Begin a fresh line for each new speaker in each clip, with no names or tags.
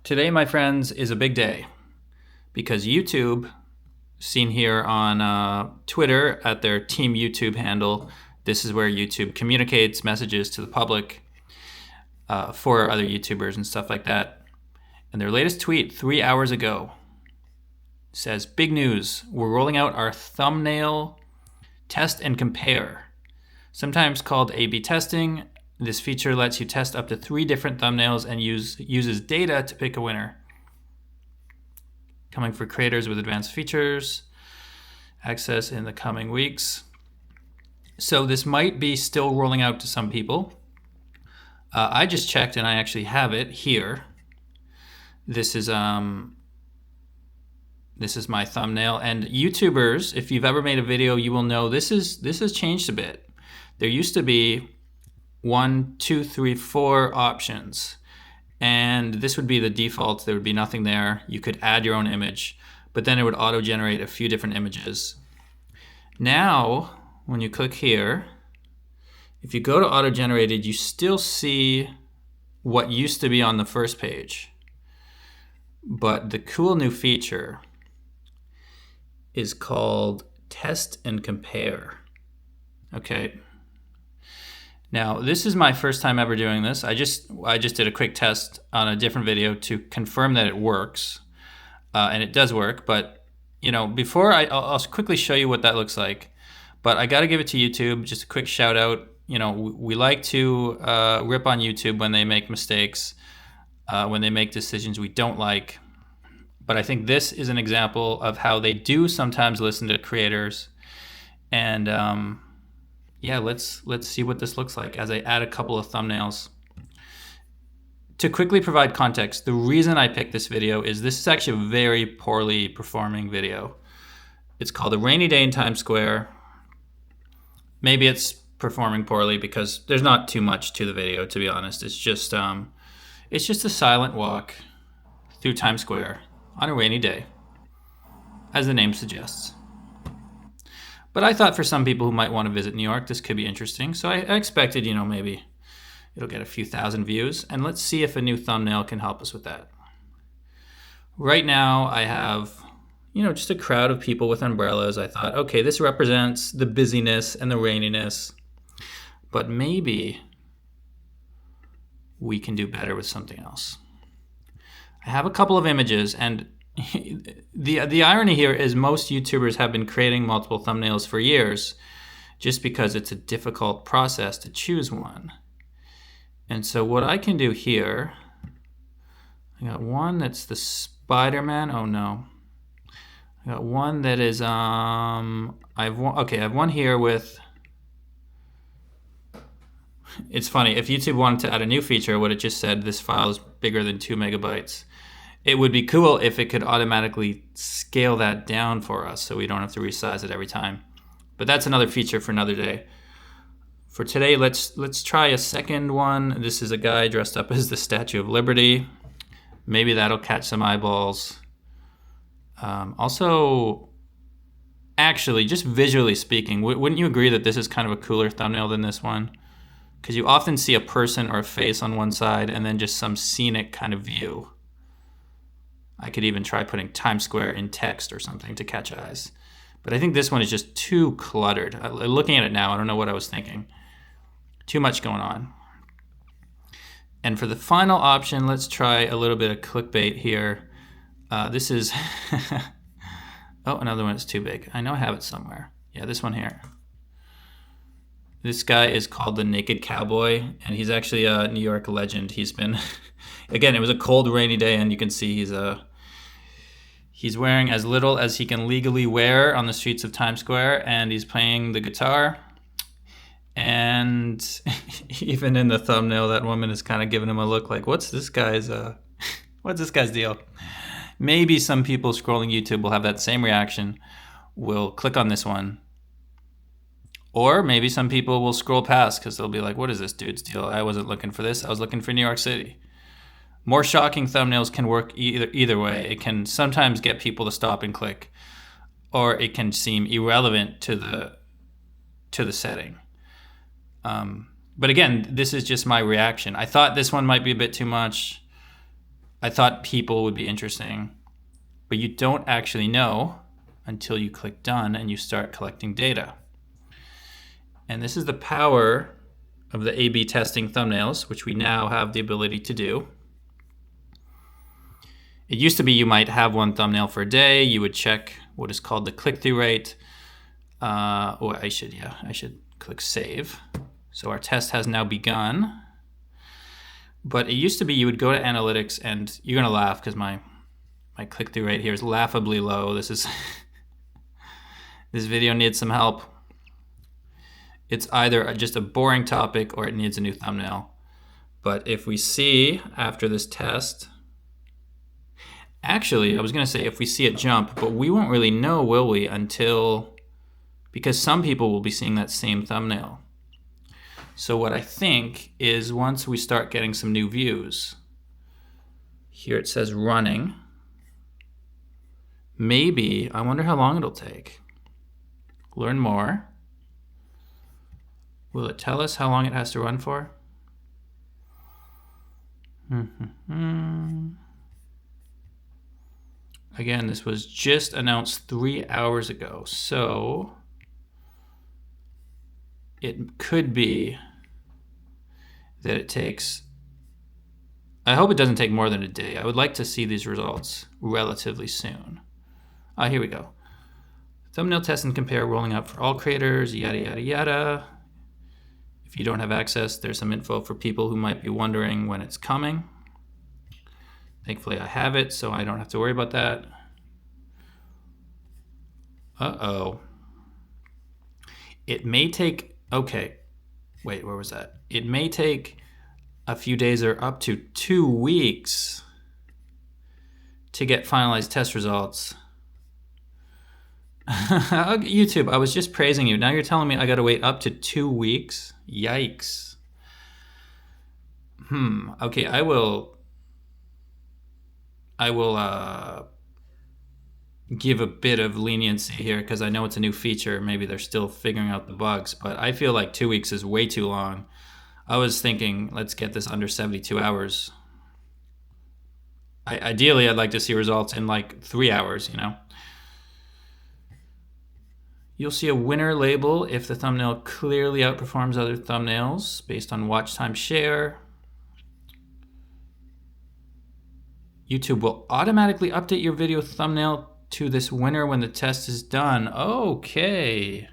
Today, my friends, is a big day because YouTube, seen here on Twitter at their Team YouTube handle, this is where YouTube communicates messages to the public for other YouTubers and stuff like that. And their latest tweet 3 hours ago says, "Big news, we're rolling out our thumbnail test and compare. Sometimes called A/B testing, this feature lets you test up to 3 different thumbnails and uses data to pick a winner. Coming for creators with advanced features, access in the coming weeks." So this might be still rolling out to some people. I just checked and I actually have it here. This is my thumbnail, and YouTubers, if you've ever made a video, you will know this has changed a bit. There used to be 1, 2, 3, 4 options, and this would be the default. There would be nothing there. You could add your own image, but then it would auto-generate a few different images. Now, when you click here, if you go to auto-generated, you still see what used to be on the first page. But the cool new feature is called Test and Compare. Okay. Now, this is my first time ever doing this. I just did a quick test on a different video to confirm that it works, and it does work. But before I'll quickly show you what that looks like. But I got to give it to YouTube. Just a quick shout out. We like to rip on YouTube when they make mistakes, when they make decisions we don't like. But I think this is an example of how they do sometimes listen to creators. And let's see what this looks like as I add a couple of thumbnails. To quickly provide context, the reason I picked this video is this is actually a very poorly performing video. It's called A Rainy Day in Times Square. Maybe it's performing poorly because there's not too much to the video, to be honest. It's just a silent walk through Times Square on a rainy day, as the name suggests. But I thought for some people who might want to visit New York, this could be interesting. So I expected, maybe it'll get a few thousand views. And let's see if a new thumbnail can help us with that. Right now, I have, just a crowd of people with umbrellas. I thought, okay, this represents the busyness and the raininess. But maybe we can do better with something else. I have a couple of images, and the irony here is most YouTubers have been creating multiple thumbnails for years just because it's a difficult process to choose one. And so what I can do here, I got one that's the Spider-Man. Oh no. I got one that is I have one here with, it's funny, if YouTube wanted to add a new feature, what it just said, this file is bigger than 2 megabytes. It would be cool if it could automatically scale that down for us so we don't have to resize it every time. But that's another feature for another day. For today, let's try a second one. This is a guy dressed up as the Statue of Liberty. Maybe that'll catch some eyeballs. Also, actually, just visually speaking, wouldn't you agree that this is kind of a cooler thumbnail than this one? Because you often see a person or a face on one side and then just some scenic kind of view. I could even try putting Times Square in text or something to catch eyes. But I think this one is just too cluttered. Looking at it now, I don't know what I was thinking. Too much going on. And for the final option, let's try a little bit of clickbait here. This is... oh, another one is too big. I know I have it somewhere. Yeah, this one here. This guy is called the Naked Cowboy, and he's actually a New York legend. He's been... Again, it was a cold, rainy day, and you can see he's wearing as little as he can legally wear on the streets of Times Square, and he's playing the guitar. And even in the thumbnail, that woman is kind of giving him a look like, what's this guy's deal? Maybe some people scrolling YouTube will have that same reaction, will click on this one. Or maybe some people will scroll past because they'll be like, what is this dude's deal? I wasn't looking for this. I was looking for New York City. More shocking thumbnails can work either way. It can sometimes get people to stop and click, or it can seem irrelevant to the setting. But again, this is just my reaction. I thought this one might be a bit too much. I thought people would be interesting, but you don't actually know until you click done and you start collecting data. And this is the power of the A/B testing thumbnails, which we now have the ability to do. It used to be you might have one thumbnail for a day. You would check what is called the click-through rate. I should click save. So our test has now begun. But it used to be you would go to analytics, and you're gonna laugh because my click-through rate here is laughably low. This video needs some help. It's either just a boring topic or it needs a new thumbnail. But if we see after this test, actually, I was gonna say if we see it jump, but we won't really know, will we, because some people will be seeing that same thumbnail. So what I think is once we start getting some new views, here it says running. Maybe, I wonder how long it'll take. Learn more. Will it tell us how long it has to run for? Again, this was just announced 3 hours ago, so it could be that it takes, I hope it doesn't take more than a day. I would like to see these results relatively soon. Here we go. Thumbnail test and compare rolling out for all creators, yada, yada, yada. If you don't have access, there's some info for people who might be wondering when it's coming. Thankfully, I have it, so I don't have to worry about that. Uh-oh. It may take, okay. Wait, where was that? It may take a few days or up to 2 weeks to get finalized test results. YouTube, I was just praising you. Now you're telling me I gotta wait up to 2 weeks? Yikes. Okay, I will give a bit of leniency here because I know it's a new feature. Maybe they're still figuring out the bugs, but I feel like 2 weeks is way too long. I was thinking, let's get this under 72 hours. Ideally, I'd like to see results in like 3 hours, you know? You'll see a winner label if the thumbnail clearly outperforms other thumbnails based on watch time share. YouTube will automatically update your video thumbnail to this winner when the test is done. Okay.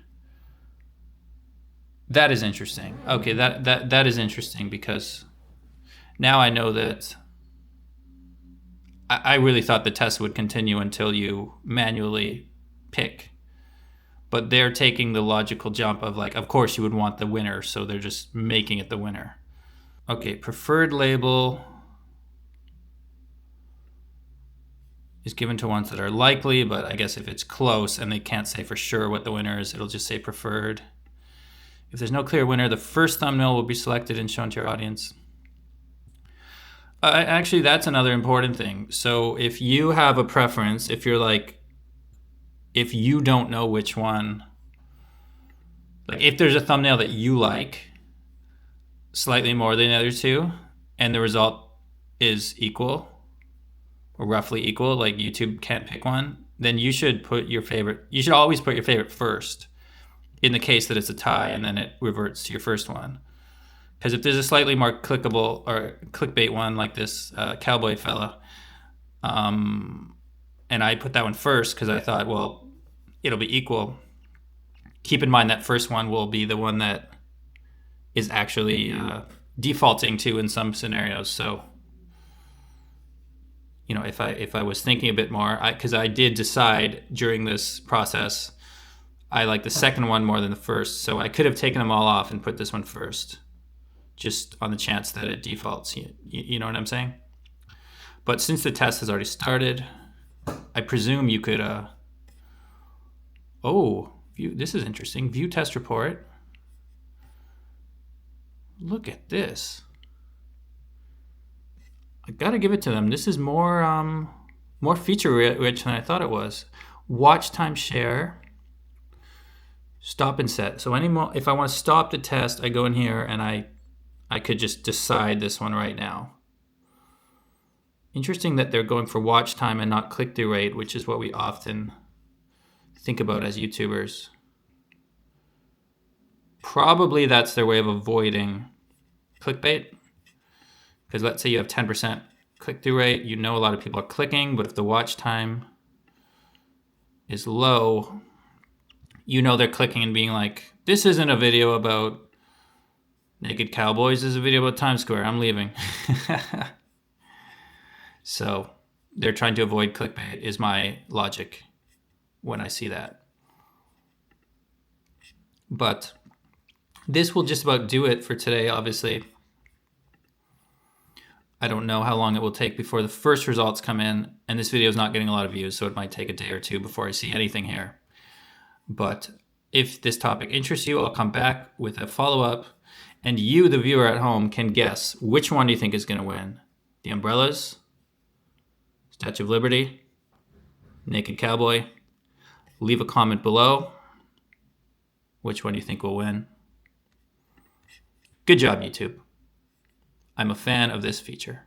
That is interesting. Okay, that is interesting because now I know that I really thought the test would continue until you manually pick. But they're taking the logical jump of like, of course you would want the winner, so they're just making it the winner. Okay, preferred label is given to ones that are likely, but I guess if it's close and they can't say for sure what the winner is, it'll just say preferred. If there's no clear winner, the first thumbnail will be selected and shown to your audience. Actually, that's another important thing. So if you have a preference, if you don't know which one, like if there's a thumbnail that you like slightly more than the other two, and the result is equal or roughly equal, like YouTube can't pick one, then you should always put your favorite first in the case that it's a tie, and then it reverts to your first one. Because if there's a slightly more clickable or clickbait one like this cowboy fella, and I put that one first because I thought, well, it'll be equal. Keep in mind that first one will be the one that is actually defaulting to in some scenarios. So, you know, if I was thinking a bit more, because I did decide during this process, I like the second one more than the first. So I could have taken them all off and put this one first, just on the chance that it defaults. You know what I'm saying? But since the test has already started, I presume you could, this is interesting. View test report. Look at this. I gotta give it to them. This is more feature rich than I thought it was. Watch time share. Stop and set. So if I want to stop the test, I go in here and I could just decide this one right now. Interesting that they're going for watch time and not click-through rate, which is what we often think about as YouTubers. Probably that's their way of avoiding clickbait. Because let's say you have 10% click-through rate, you know a lot of people are clicking, but if the watch time is low, you know they're clicking and being like, this isn't a video about naked cowboys, this is a video about Times Square, I'm leaving. So they're trying to avoid clickbait is my logic when I see that. But this will just about do it for today, obviously. I don't know how long it will take before the first results come in, and this video is not getting a lot of views, so it might take a day or two before I see anything here. But if this topic interests you, I'll come back with a follow-up, and you, the viewer at home, can guess which one do you think is going to win? The umbrellas? Statue of Liberty? Naked Cowboy? Leave a comment below. Which one do you think will win? Good job, YouTube. I'm a fan of this feature.